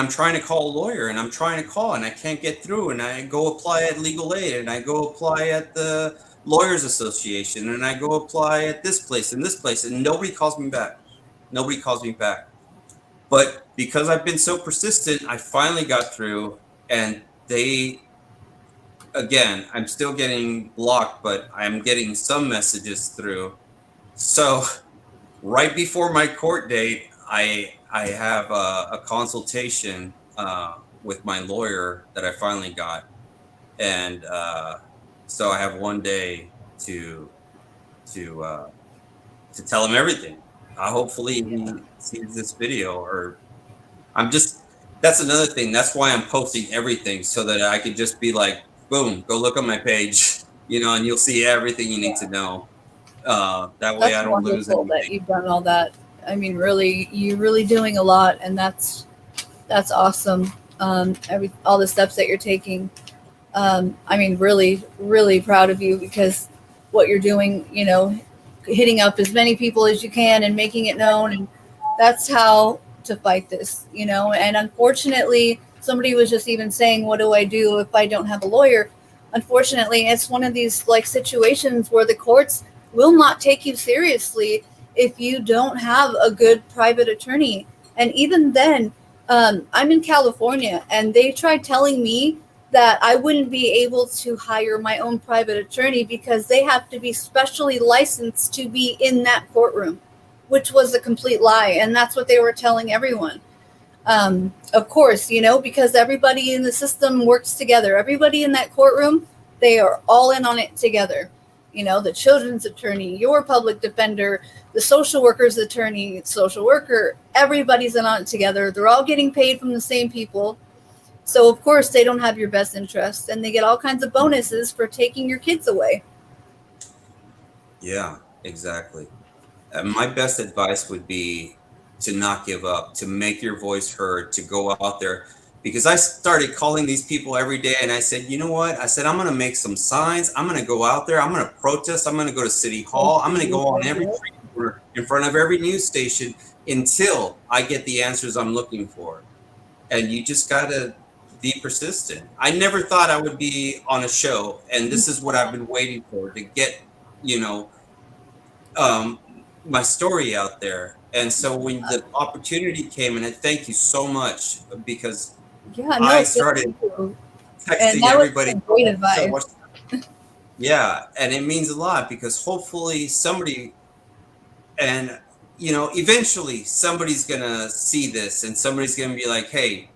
trying to call a lawyer, and I'm trying to call, and I can't get through. And I go apply at Legal Aid, and I go apply at the Lawyers Association, and I go apply at this place and this place, and nobody calls me back. Nobody calls me back. But because I've been so persistent, I finally got through, and again, I'm still getting blocked, but I'm getting some messages through. So right before my court date, I have a consultation with my lawyer that I finally got, and so I have one day to tell him everything. Hopefully he sees this video, or that's another thing. That's why I'm posting everything, so that I could just be like, boom, go look on my page, and you'll see everything you need to know. That way I don't lose anything. That you've done all that. I mean, really, you're really doing a lot, and that's awesome. All the steps that you're taking. I mean, really, really proud of you, because what you're doing, hitting up as many people as you can and making it known, and that's how to fight this, And unfortunately, somebody was just even saying, what do I do if I don't have a lawyer? Unfortunately, it's one of these situations where the courts will not take you seriously if you don't have a good private attorney. And even then, I'm in California, and they tried telling me that I wouldn't be able to hire my own private attorney because they have to be specially licensed to be in that courtroom, which was a complete lie. And that's what they were telling everyone. Of course, because everybody in the system works together. Everybody in that courtroom, they are all in on it together. The children's attorney, your public defender, the social worker's attorney, social worker, everybody's in on it together. They're all getting paid from the same people. So, of course, they don't have your best interest, and they get all kinds of bonuses for taking your kids away. Yeah, exactly. My best advice would be to not give up, to make your voice heard, to go out there. Because I started calling these people every day, and I said, you know what? I said, I'm going to make some signs. I'm going to go out there. I'm going to protest. I'm going to go to City Hall. I'm going to go on every street corner, in front of every news station, until I get the answers I'm looking for. And you just got to be persistent. I never thought I would be on a show, and this is what I've been waiting for, to get, my story out there. And so when the opportunity came, and I thank you so much, because I started texting everybody. Great advice. Yeah, and it means a lot, because hopefully somebody, and eventually somebody's gonna see this, and somebody's gonna be like, hey,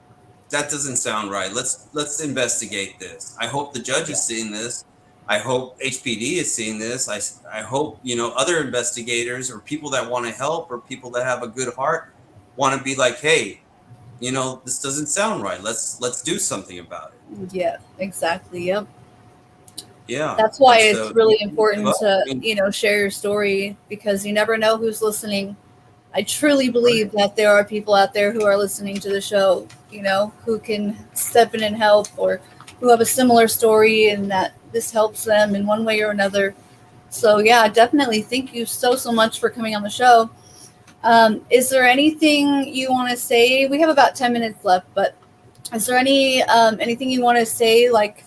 that doesn't sound right. Let's investigate this. I hope the judge is seeing this. I hope HPD is seeing this. I hope other investigators, or people that want to help, or people that have a good heart, want to be like, hey, this doesn't sound right. Let's do something about it. Yeah, exactly. Yep. Yeah. That's why it's really important to share your story, because you never know who's listening. I truly believe that there are people out there who are listening to the show, who can step in and help, or who have a similar story, and that this helps them in one way or another. So yeah, definitely. Thank you so much for coming on the show. Is there anything you want to say? We have about 10 minutes left, but Is there anything you want to say, like,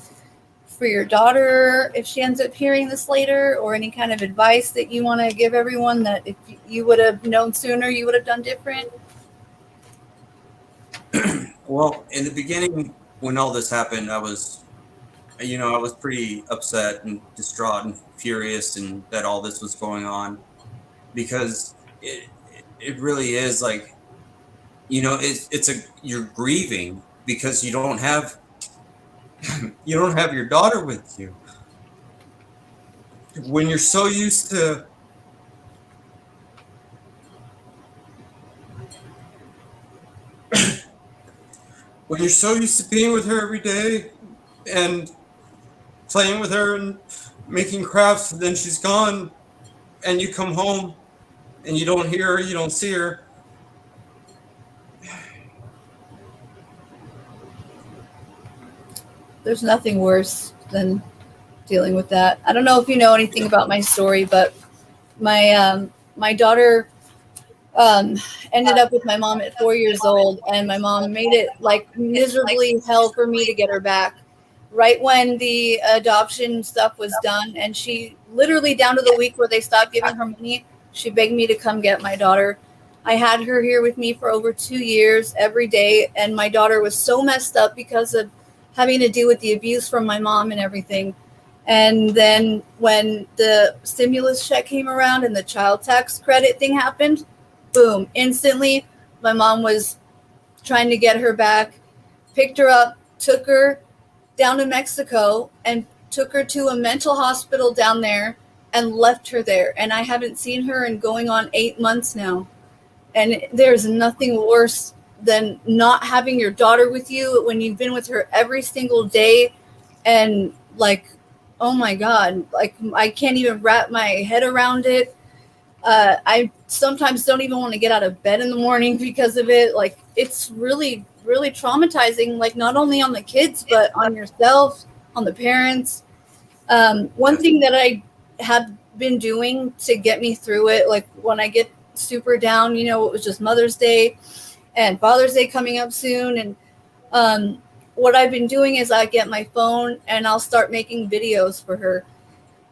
for your daughter if she ends up hearing this later, or any kind of advice that you want to give everyone that if you would have known sooner, you would have done different? Well, in the beginning, when all this happened, I was pretty upset and distraught and furious, and that all this was going on, because it really is like, you're grieving because you don't have your daughter with you. When you're so used to being with her every day and playing with her and making crafts, and then she's gone, and you come home and you don't hear her, you don't see her. There's nothing worse than dealing with that. I don't know if you know anything about my story, but my daughter ended up with my mom at 4 years old, and my mom made it like miserably hell for me to get her back right when the adoption stuff was done. And she literally, down to the week where they stopped giving her money, she begged me to come get my daughter. I had her here with me for over 2 years every day, and my daughter was so messed up because of having to deal with the abuse from my mom and everything. And then when the stimulus check came around and the child tax credit thing happened, boom, instantly my mom was trying to get her back, picked her up, took her down to Mexico, and took her to a mental hospital down there and left her there. And I haven't seen her in going on 8 months now. And there's nothing worse than not having your daughter with you when you've been with her every single day. And like, oh my God, like I can't even wrap my head around it. I sometimes don't even want to get out of bed in the morning because of it. Like, it's really, really traumatizing, like not only on the kids, but on yourself, on the parents. One thing that I have been doing to get me through it, like when I get super down, it was just Mother's Day and Father's Day coming up soon. And what I've been doing is I get my phone and I'll start making videos for her.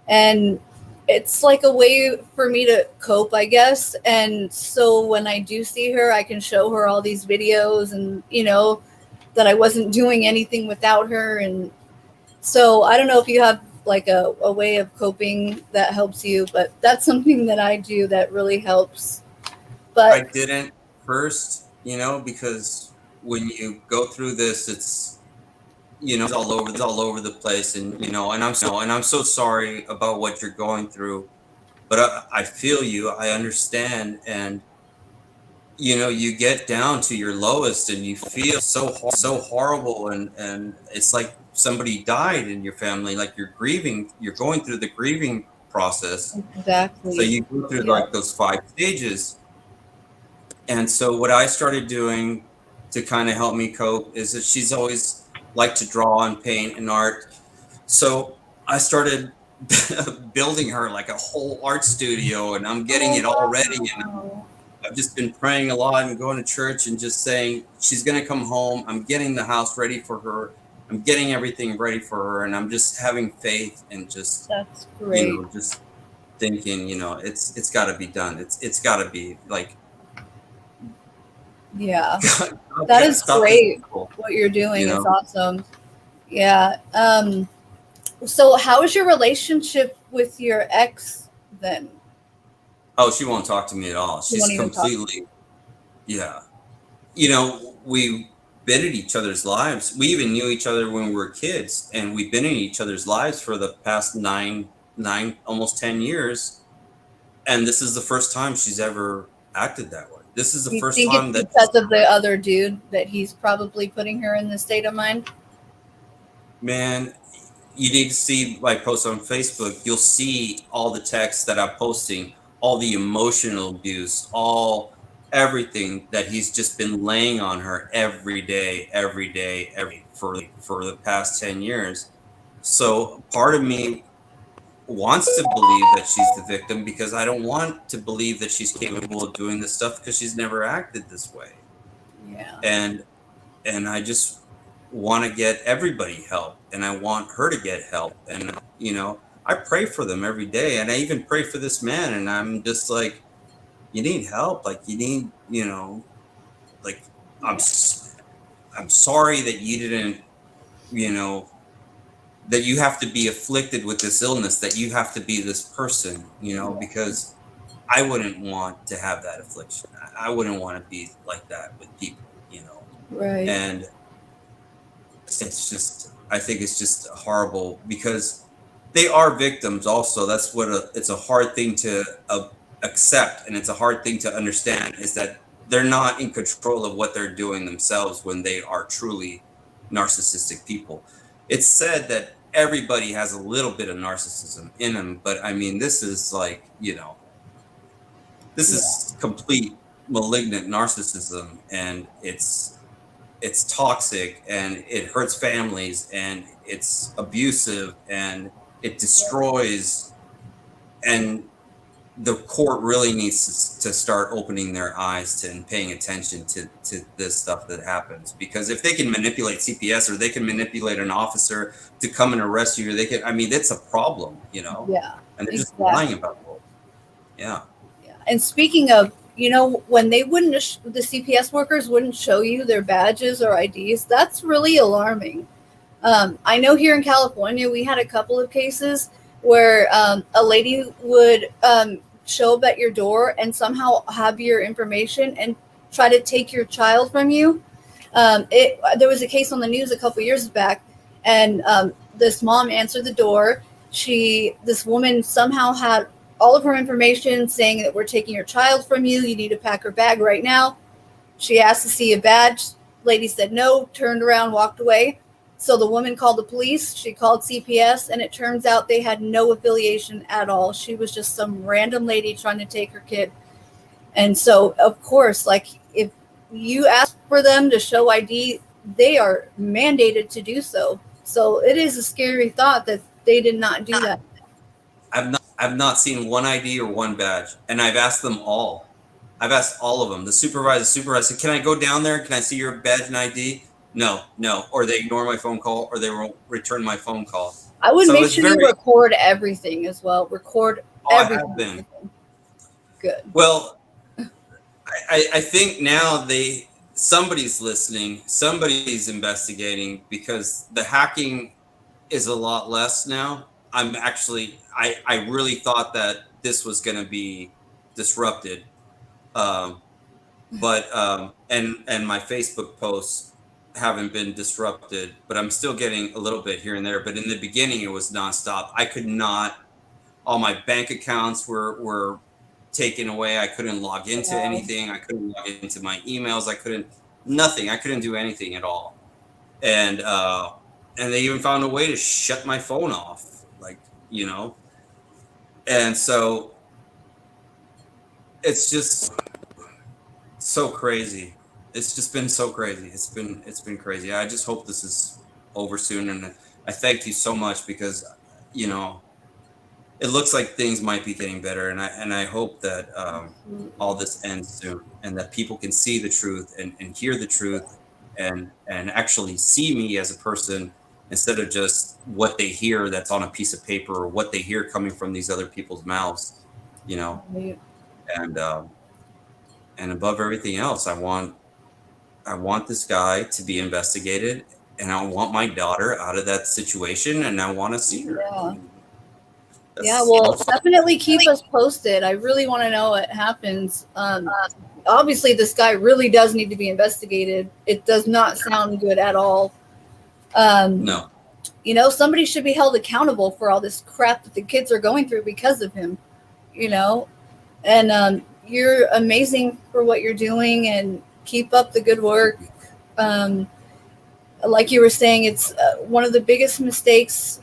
And it's like a way for me to cope, I guess. And so when I do see her, I can show her all these videos and, that I wasn't doing anything without her. And so I don't know if you have like a way of coping that helps you, but that's something that I do that really helps. But I didn't first, because when you go through this, it's, it's all over the place, and I'm so sorry about what you're going through, but I feel you, I understand, and you get down to your lowest and you feel so horrible, and it's like somebody died in your family, like you're going through the grieving process. Exactly. So you go through like those 5 stages. And so what I started doing to kind of help me cope is that she's always liked to draw and paint and art. So I started building her like a whole art studio, and I'm getting it all ready. And I've just been praying a lot and going to church and just saying, she's going to come home. I'm getting the house ready for her. I'm getting everything ready for her. And I'm just having faith and just, that's great. Just thinking, it's got to be done. It's got to be like, yeah, that is great. What you're doing is awesome. Yeah. So how is your relationship with your ex then? Oh, she won't talk to me at all. She's completely, yeah. We've been in each other's lives. We even knew each other when we were kids, and we've been in each other's lives for the past nine, almost 10 years. And this is the first time she's ever acted that way. This is the first time that, because of the other dude, that he's probably putting her in this state of mind. Man, you need to see my post on Facebook. You'll see all the texts that I'm posting, all the emotional abuse, everything that he's just been laying on her every day, for the past 10 years. So part of me wants to believe that she's the victim, because I don't want to believe that she's capable of doing this stuff, because she's never acted this way. Yeah. And I just want to get everybody help, and I want her to get help. And, you know, I pray for them every day. And I even pray for this man. And I'm just like, you need help. Like, you need, you know, like, I'm sorry that you didn't, you know, that you have to be afflicted with this illness, that you have to be this person, you know, because I wouldn't want to have that affliction. I wouldn't want to be like that with people, you know. Right. And it's just, I think it's just horrible because they are victims also. That's what it's a hard thing to accept, and it's a hard thing to understand, is that they're not in control of what they're doing themselves when they are truly narcissistic people. It's said that everybody has a little bit of narcissism in them, but I mean, this is like, you know, this is complete malignant narcissism, and it's toxic, and it hurts families, and it's abusive, and it destroys. And the court really needs to start opening their eyes to and paying attention to this stuff that happens, because if they can manipulate CPS, or they can manipulate an officer to come and arrest you, or they can, I mean, it's a problem, you know. Yeah. And they're just lying about it. Yeah. And speaking of, you know, when they wouldn't, the CPS workers wouldn't show you their badges or IDs, that's really alarming. I know here in California, we had a couple of cases where a lady would show up at your door and somehow have your information and try to take your child from you. There was a case on the news a couple years back, and this mom answered the door. This woman somehow had all of her information saying that we're taking your child from you. You need to pack her bag right now. She asked to see a badge. Lady said no, turned around, walked away. So the woman called the police. She called CPS, and it turns out they had no affiliation at all. She was just some random lady trying to take her kid. And so, of course, like, if you ask for them to show ID, they are mandated to do so. So it is a scary thought that they did not do that. I've not seen one ID or one badge, and I've asked them all. I've asked all of them. The supervisor said, "Can I go down there? Can I see your badge and ID?" No. Or they ignore my phone call, or they won't return my phone call. I would make sure you record everything as well. Record everything. I have been. Good. Well, I think now somebody's listening, somebody's investigating, because the hacking is a lot less now. I really thought that this was going to be disrupted. And my Facebook posts haven't been disrupted, but I'm still getting a little bit here and there. But in the beginning, it was nonstop. I could not, all my bank accounts were taken away. I couldn't log into anything. I couldn't log into my emails. I couldn't do anything at all. And they even found a way to shut my phone off, like, you know. And so it's just so crazy. It's just been so crazy. It's been crazy. I just hope this is over soon. And I thank you so much, because, you know, it looks like things might be getting better. And I hope that all this ends soon, and that people can see the truth and hear the truth, and actually see me as a person, instead of just what they hear that's on a piece of paper, or what they hear coming from these other people's mouths, you know. And above everything else, I want this guy to be investigated, and I want my daughter out of that situation, and I want to see her. Yeah, well, definitely keep us posted. I really want to know what happens. Obviously, this guy really does need to be investigated. It does not sound good at all. No. You know, somebody should be held accountable for all this crap that the kids are going through because of him, you know. And you're amazing for what you're doing, and keep up the good work. Like you were saying, it's one of the biggest mistakes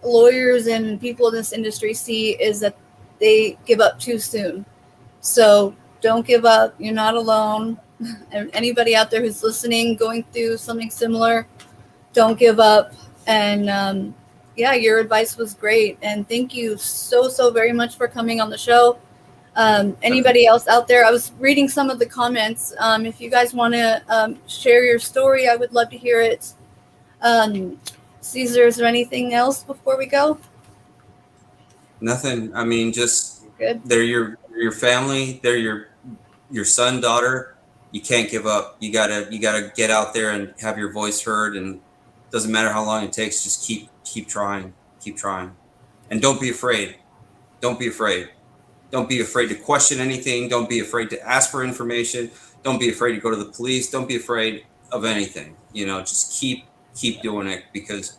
lawyers and people in this industry see, is that they give up too soon. So don't give up. You're not alone. And anybody out there who's listening, going through something similar, don't give up. And yeah, your advice was great. And thank you so very much for coming on the show. Anybody else out there? I was reading some of the comments. If you guys want to share your story, I would love to hear it. Caesar, is there anything else before we go? Nothing. I mean, just Good. they're your family. They're your son, daughter. You can't give up. You gotta get out there and have your voice heard. And it doesn't matter how long it takes. Just keep trying. Keep trying. And don't be afraid. Don't be afraid. Don't be afraid to question anything. Don't be afraid to ask for information. Don't be afraid to go to the police. Don't be afraid of anything. You know, just keep doing it, because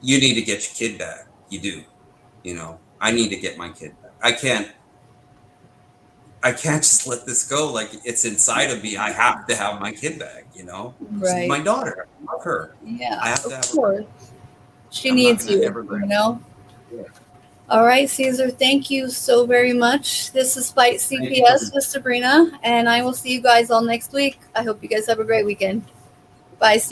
you need to get your kid back. You do. You know, I need to get my kid back. I can't just let this go. Like, it's inside of me. I have to have my kid back, you know? Right. She's my daughter. I love her. Yeah, I have to of have course. her. She I'm not needs gonna you, ever let you know? Yeah. All right, Caesar, thank you so very much. This is Fight CPS with Sabrina, and I will see you guys all next week. I hope you guys have a great weekend. Bye, Caesar.